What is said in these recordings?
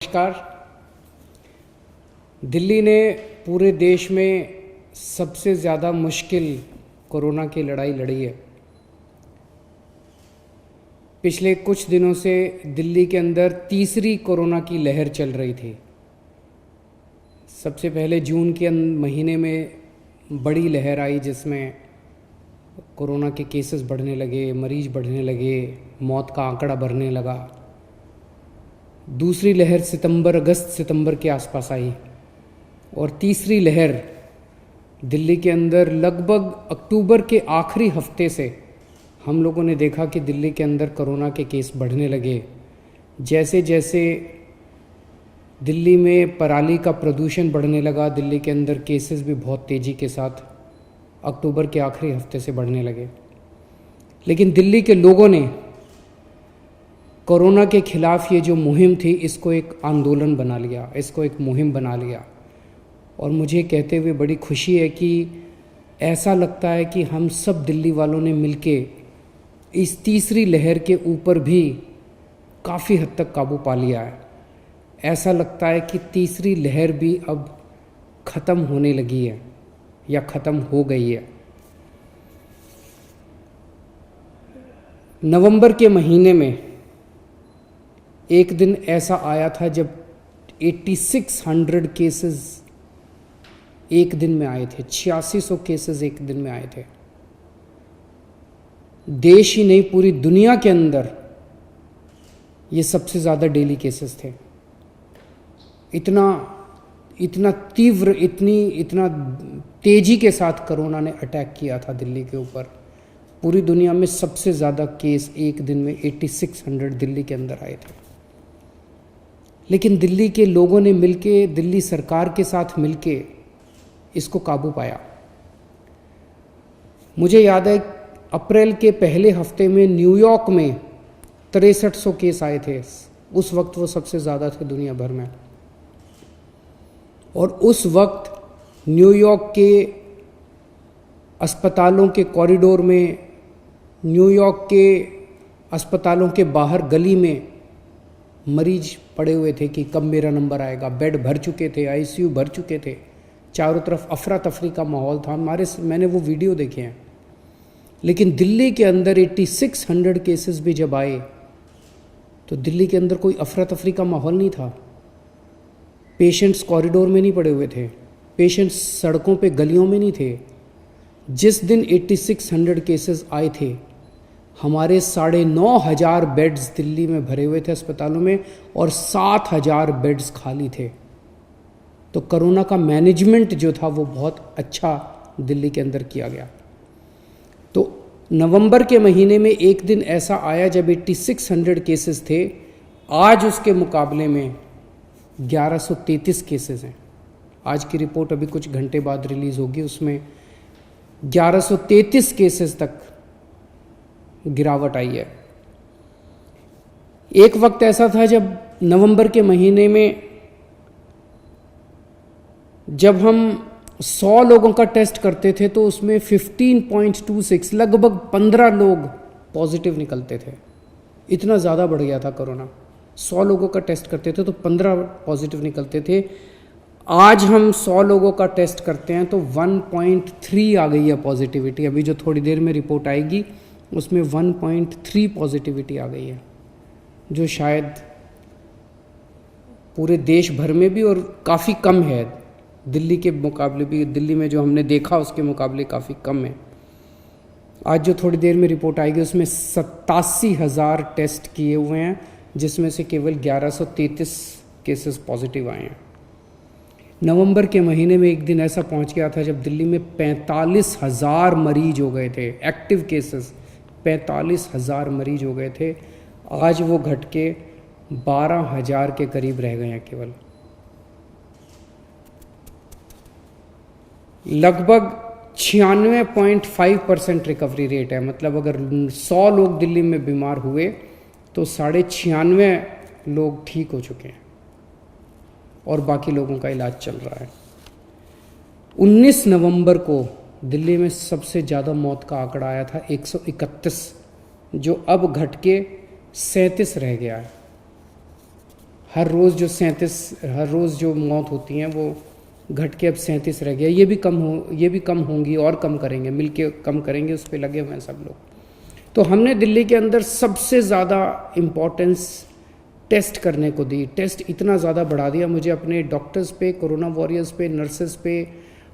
नमस्कार। दिल्ली ने पूरे देश में सबसे ज़्यादा मुश्किल कोरोना की लड़ाई लड़ी है। पिछले कुछ दिनों से दिल्ली के अंदर तीसरी कोरोना की लहर चल रही थी। सबसे पहले जून के महीने में बड़ी लहर आई जिसमें कोरोना के केसेस बढ़ने लगे, मरीज बढ़ने लगे, मौत का आंकड़ा बढ़ने लगा। दूसरी लहर अगस्त सितंबर के आसपास आई और तीसरी लहर दिल्ली के अंदर लगभग अक्टूबर के आखिरी हफ्ते से हम लोगों ने देखा कि दिल्ली के अंदर कोरोना के केस बढ़ने लगे। जैसे जैसे दिल्ली में पराली का प्रदूषण बढ़ने लगा, दिल्ली के अंदर केसेस भी बहुत तेज़ी के साथ अक्टूबर के आखिरी हफ्ते से बढ़ने लगे। लेकिन दिल्ली के लोगों ने कोरोना के खिलाफ ये जो मुहिम थी इसको एक आंदोलन बना लिया, इसको एक मुहिम बना लिया। और मुझे कहते हुए बड़ी खुशी है कि ऐसा लगता है कि हम सब दिल्ली वालों ने मिलके इस तीसरी लहर के ऊपर भी काफ़ी हद तक काबू पा लिया है। ऐसा लगता है कि तीसरी लहर भी अब ख़त्म होने लगी है या ख़त्म हो गई है। नवंबर के महीने में एक दिन ऐसा आया था जब 8600 केसेस एक दिन में आए थे, 8600 केसेस एक दिन में आए थे। देश ही नहीं पूरी दुनिया के अंदर ये सबसे ज़्यादा डेली केसेस थे। इतना तीव्र, इतना तेज़ी के साथ कोरोना ने अटैक किया था दिल्ली के ऊपर। पूरी दुनिया में सबसे ज़्यादा केस एक दिन में 8600 दिल्ली के अंदर आए थे। लेकिन दिल्ली के लोगों ने मिलके, दिल्ली सरकार के साथ मिलके इसको काबू पाया। मुझे याद है अप्रैल के पहले हफ्ते में न्यूयॉर्क में 6300 केस आए थे। उस वक्त वो सबसे ज़्यादा थे दुनिया भर में। और उस वक्त न्यूयॉर्क के अस्पतालों के कॉरिडोर में, न्यूयॉर्क के अस्पतालों के बाहर गली में मरीज पड़े हुए थे कि कब मेरा नंबर आएगा। बेड भर चुके थे, आईसीयू भर चुके थे, चारों तरफ अफरा तफरी का माहौल था। मैंने वो वीडियो देखे हैं। लेकिन दिल्ली के अंदर 8600 केसेस भी जब आए तो दिल्ली के अंदर कोई अफरा तफरी का माहौल नहीं था। पेशेंट्स कॉरिडोर में नहीं पड़े हुए थे, पेशेंट्स सड़कों पे गलियों में नहीं थे। जिस दिन 8600 केसेस आए थे, हमारे 9500 बेड्स दिल्ली में भरे हुए थे अस्पतालों में और 7000 बेड्स खाली थे। तो कोरोना का मैनेजमेंट जो था वो बहुत अच्छा दिल्ली के अंदर किया गया। तो नवंबर के महीने में एक दिन ऐसा आया जब 8600 केसेस थे। आज उसके मुकाबले में 1133 केसेस हैं। आज की रिपोर्ट अभी कुछ घंटे बाद रिलीज़ होगी, उसमें 1133 केसेस तक गिरावट आई है। एक वक्त ऐसा था जब नवंबर के महीने में जब हम 100 लोगों का टेस्ट करते थे तो उसमें 15.26 लगभग 15 लोग पॉजिटिव निकलते थे। इतना ज़्यादा बढ़ गया था कोरोना। 100 लोगों का टेस्ट करते थे तो 15 पॉजिटिव निकलते थे। आज हम 100 लोगों का टेस्ट करते हैं तो 1.3 आ गई है पॉजिटिविटी। अभी जो थोड़ी देर में रिपोर्ट आएगी उसमें 1.3 पॉजिटिविटी आ गई है, जो शायद पूरे देश भर में भी और काफ़ी कम है। दिल्ली के मुकाबले भी, दिल्ली में जो हमने देखा उसके मुकाबले काफ़ी कम है। आज जो थोड़ी देर में रिपोर्ट आएगी उसमें 87,000 टेस्ट किए हुए हैं, जिसमें से केवल 1133 केसेस पॉजिटिव आए हैं। नवंबर के महीने में एक दिन ऐसा पहुंच गया था जब दिल्ली में 45,000 मरीज हो गए थे। एक्टिव केसेस 45,000 मरीज हो गए थे। आज वो घट के 12,000 के करीब रह गए हैं केवल। लगभग 96.5% रिकवरी रेट है। मतलब अगर 100 लोग दिल्ली में बीमार हुए तो 96.5 लोग ठीक हो चुके हैं और बाकी लोगों का इलाज चल रहा है। 19 नवंबर को दिल्ली में सबसे ज़्यादा मौत का आंकड़ा आया था 131, जो अब घट के 37 रह गया है। हर रोज़ जो मौत होती हैं वो घट के अब 37 रह गया। ये भी कम होंगी और कम करेंगे, मिल के कम करेंगे, उस पर लगे हुए हैं सब लोग। तो हमने दिल्ली के अंदर सबसे ज़्यादा इम्पोर्टेंस टेस्ट करने को दी। टेस्ट इतना ज़्यादा बढ़ा दिया, मुझे अपने डॉक्टर्स पे, कोरोना वॉरियर्स पे, नर्सेस पे,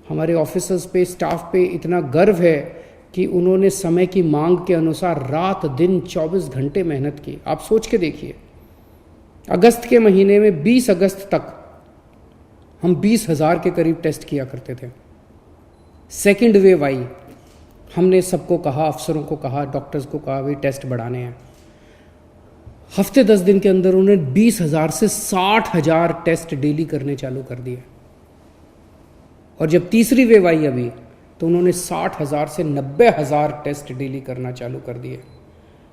हमारे ऑफिसर्स पे, स्टाफ पे इतना गर्व है कि उन्होंने समय की मांग के अनुसार रात दिन 24 घंटे मेहनत की। आप सोच के देखिए, अगस्त के महीने में 20 अगस्त तक हम 20,000 के करीब टेस्ट किया करते थे। सेकेंड वेव आई, हमने सबको कहा, अफसरों को कहा, डॉक्टर्स को कहा, भाई टेस्ट बढ़ाने हैं। हफ्ते 10 दिन के अंदर उन्होंने 20,000 से 60,000 टेस्ट डेली करने चालू कर दिए। और जब तीसरी वेव आई अभी, तो उन्होंने 60,000 से 90,000 टेस्ट डेली करना चालू कर दिए।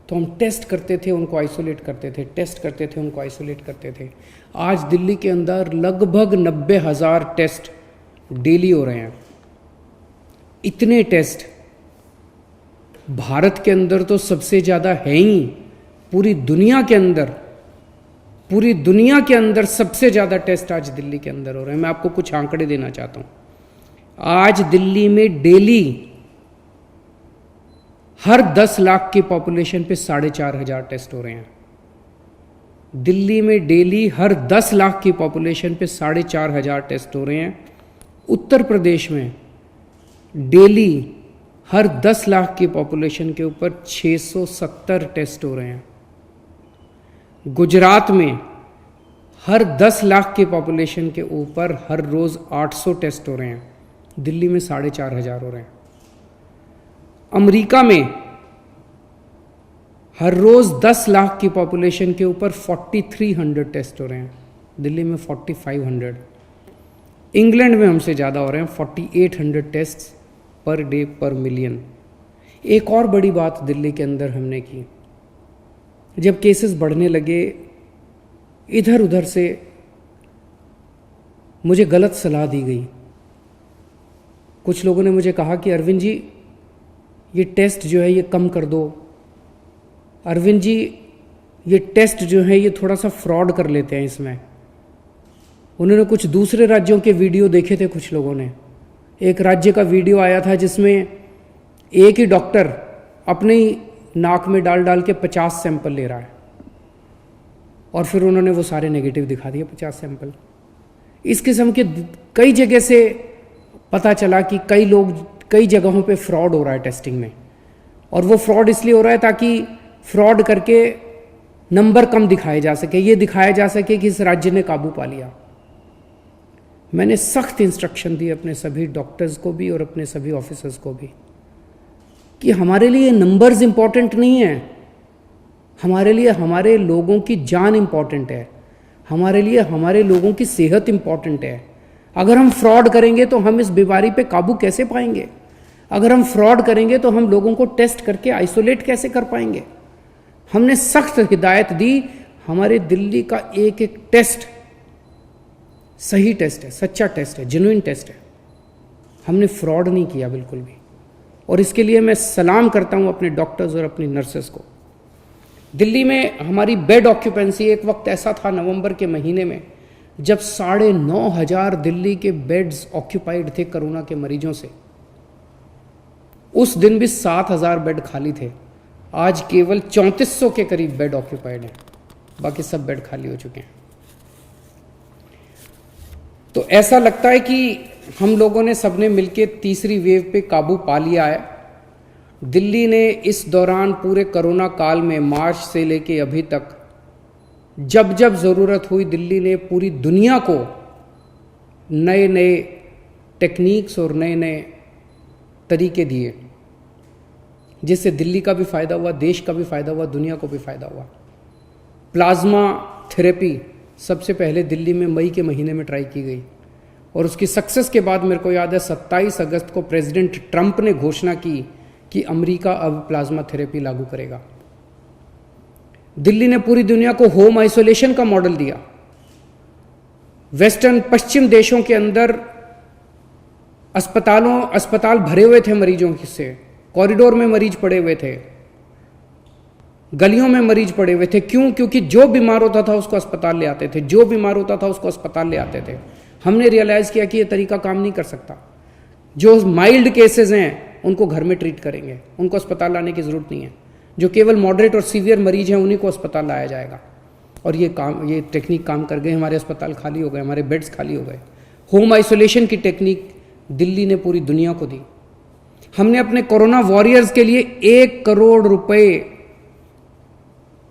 तो हम टेस्ट करते थे, उनको आइसोलेट करते थे, टेस्ट करते थे, उनको आइसोलेट करते थे। आज दिल्ली के अंदर लगभग 90,000 टेस्ट डेली हो रहे हैं। इतने टेस्ट भारत के अंदर तो सबसे ज़्यादा है ही, पूरी दुनिया के अंदर सबसे ज़्यादा टेस्ट आज दिल्ली के अंदर हो रहे हैं। मैं आपको कुछ आंकड़े देना चाहता हूँ। आज दिल्ली में डेली हर 10 लाख की पॉपुलेशन पे 4,500 टेस्ट हो रहे हैं। दिल्ली में डेली हर 10 लाख की पॉपुलेशन पे 4,500 टेस्ट हो रहे हैं। उत्तर प्रदेश में डेली हर 10 लाख की पॉपुलेशन के ऊपर 670 टेस्ट हो रहे हैं। गुजरात में हर 10 लाख की पॉपुलेशन के ऊपर हर रोज़ 800 टेस्ट हो रहे हैं। दिल्ली में 4,500 हो रहे हैं। अमेरिका में हर रोज़ 10 लाख की पॉपुलेशन के ऊपर 4,300 टेस्ट हो रहे हैं। दिल्ली में 4,500। इंग्लैंड में हमसे ज़्यादा हो रहे हैं, 4,800 टेस्ट पर डे पर मिलियन। एक और बड़ी बात दिल्ली के अंदर हमने की, जब केसेस बढ़ने लगे, इधर उधर से मुझे गलत सलाह दी गई। कुछ लोगों ने मुझे कहा कि अरविंद जी ये टेस्ट जो है ये कम कर दो, अरविंद जी ये टेस्ट जो है ये थोड़ा सा फ्रॉड कर लेते हैं इसमें। उन्होंने कुछ दूसरे राज्यों के वीडियो देखे थे कुछ लोगों ने। एक राज्य का वीडियो आया था जिसमें एक ही डॉक्टर अपने ही नाक में डाल डाल के 50 सैंपल ले रहा है, और फिर उन्होंने वो सारे नेगेटिव दिखा दिए 50 सैंपल। इस किस्म के कई जगह से पता चला कि कई जगहों पे फ्रॉड हो रहा है टेस्टिंग में, और वो फ्रॉड इसलिए हो रहा है ताकि फ्रॉड करके नंबर कम दिखाए जा सके, ये दिखाया जा सके कि इस राज्य ने काबू पा लिया। मैंने सख्त इंस्ट्रक्शन दी अपने सभी डॉक्टर्स को भी और अपने सभी ऑफिसर्स को भी कि हमारे लिए नंबर्स इंपॉर्टेंट नहीं है, हमारे लिए हमारे लोगों की जान इंपॉर्टेंट है, हमारे लिए हमारे लोगों की सेहत इंपॉर्टेंट है। अगर हम फ्रॉड करेंगे तो हम इस बीमारी पे काबू कैसे पाएंगे? अगर हम फ्रॉड करेंगे तो हम लोगों को टेस्ट करके आइसोलेट कैसे कर पाएंगे? हमने सख्त हिदायत दी। हमारे दिल्ली का एक एक टेस्ट सही टेस्ट है, सच्चा टेस्ट है, जेन्युइन टेस्ट है। हमने फ्रॉड नहीं किया बिल्कुल भी, और इसके लिए मैं सलाम करता हूं अपने डॉक्टर्स और अपनी नर्सेस को। दिल्ली में हमारी बेड ऑक्यूपेंसी, एक वक्त ऐसा था नवंबर के महीने में जब 9,500 दिल्ली के बेड्स ऑक्यूपाइड थे कोरोना के मरीजों से। उस दिन भी 7,000 बेड खाली थे। आज केवल 3,400 के करीब बेड ऑक्यूपाइड हैं, बाकी सब बेड खाली हो चुके हैं। तो ऐसा लगता है कि हम लोगों ने सबने मिलकर तीसरी वेव पे काबू पा लिया है। दिल्ली ने इस दौरान पूरे कोरोना काल में मार्च से लेके अभी तक जब जब ज़रूरत हुई, दिल्ली ने पूरी दुनिया को नए नए टेक्निक्स और नए नए तरीके दिए, जिससे दिल्ली का भी फ़ायदा हुआ, देश का भी फ़ायदा हुआ, दुनिया को भी फ़ायदा हुआ। प्लाज्मा थेरेपी सबसे पहले दिल्ली में मई के महीने में ट्राई की गई, और उसकी सक्सेस के बाद मेरे को याद है 27 अगस्त को प्रेसिडेंट ट्रंप ने घोषणा की कि अमेरिका अब प्लाज्मा थेरेपी लागू करेगा। दिल्ली ने पूरी दुनिया को होम आइसोलेशन का मॉडल दिया। वेस्टर्न पश्चिम देशों के अंदर अस्पताल भरे हुए थे मरीजों से, कॉरिडोर में मरीज पड़े हुए थे। गलियों में मरीज पड़े हुए थे। क्यों? क्योंकि जो बीमार होता था उसको अस्पताल ले आते थे, जो बीमार होता था उसको अस्पताल ले आते थे। हमने रियलाइज़ किया कि ये तरीका काम नहीं कर सकता। जो माइल्ड केसेस हैं उनको घर में ट्रीट करेंगे, उनको अस्पताल लाने की ज़रूरत नहीं है। जो केवल मॉडरेट और सीवियर मरीज हैं उन्हीं को अस्पताल लाया जाएगा। और ये टेक्निक काम कर गई। हमारे अस्पताल खाली हो गए, हमारे बेड्स खाली हो गए। होम आइसोलेशन की टेक्निक दिल्ली ने पूरी दुनिया को दी। हमने अपने कोरोना वॉरियर्स के लिए 1 करोड़ रुपए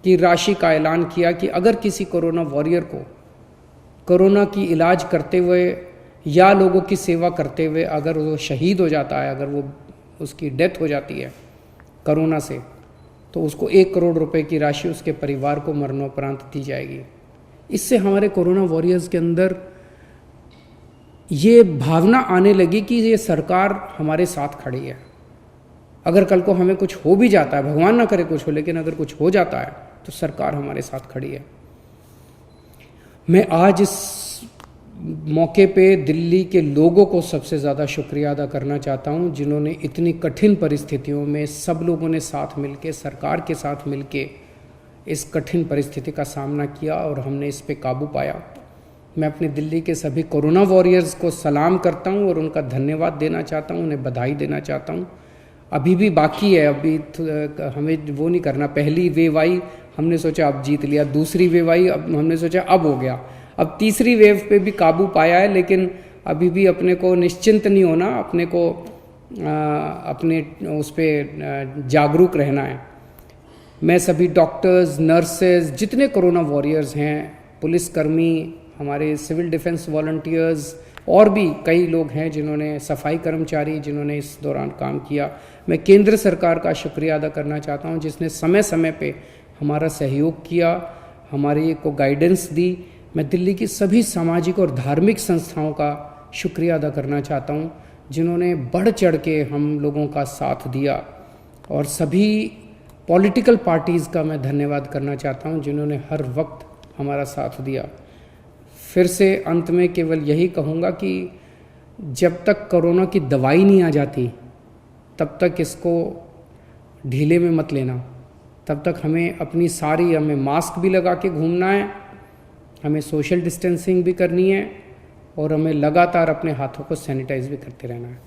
की राशि का ऐलान किया कि अगर किसी कोरोना वॉरियर को कोरोना की इलाज करते हुए या लोगों की सेवा करते हुए अगर वो शहीद हो जाता है, अगर वो उसकी डेथ हो जाती है कोरोना से, तो उसको 1 करोड़ रुपए की राशि उसके परिवार को मरणोपरांत दी जाएगी। इससे हमारे कोरोना वॉरियर्स के अंदर ये भावना आने लगी कि ये सरकार हमारे साथ खड़ी है। अगर कल को हमें कुछ हो भी जाता है, भगवान ना करे कुछ हो, लेकिन अगर कुछ हो जाता है तो सरकार हमारे साथ खड़ी है। मैं आज इस मौके पे दिल्ली के लोगों को सबसे ज़्यादा शुक्रिया अदा करना चाहता हूँ, जिन्होंने इतनी कठिन परिस्थितियों में सब लोगों ने साथ मिलके, सरकार के साथ मिलके इस कठिन परिस्थिति का सामना किया और हमने इस पे काबू पाया। मैं अपने दिल्ली के सभी कोरोना वॉरियर्स को सलाम करता हूँ और उनका धन्यवाद देना चाहता हूँ, उन्हें बधाई देना चाहता हूँ। अभी भी बाकी है, अभी हमें वो नहीं करना। पहली वेव आई, हमने सोचा अब जीत लिया। दूसरी वेव आई, अब हमने सोचा अब हो गया। अब तीसरी वेव पे भी काबू पाया है, लेकिन अभी भी अपने को निश्चिंत नहीं होना, अपने को अपने उस पर जागरूक रहना है। मैं सभी डॉक्टर्स, नर्सेज, जितने कोरोना वॉरियर्स हैं, पुलिसकर्मी, हमारे सिविल डिफेंस वॉलंटियर्स और भी कई लोग हैं जिन्होंने, सफाई कर्मचारी जिन्होंने इस दौरान काम किया। मैं केंद्र सरकार का शुक्रिया अदा करना चाहता हूं, जिसने समय समय पे हमारा सहयोग किया, हमारे को गाइडेंस दी। मैं दिल्ली की सभी सामाजिक और धार्मिक संस्थाओं का शुक्रिया अदा करना चाहता हूं, जिन्होंने बढ़ चढ़ के हम लोगों का साथ दिया। और सभी पॉलिटिकल पार्टीज़ का मैं धन्यवाद करना चाहता हूं, जिन्होंने हर वक्त हमारा साथ दिया। फिर से अंत में केवल यही कहूँगा कि जब तक कोरोना की दवाई नहीं आ जाती तब तक इसको ढीले में मत लेना। तब तक हमें हमें मास्क भी लगा के घूमना है, हमें सोशल डिस्टेंसिंग भी करनी है और हमें लगातार अपने हाथों को सैनिटाइज भी करते रहना है।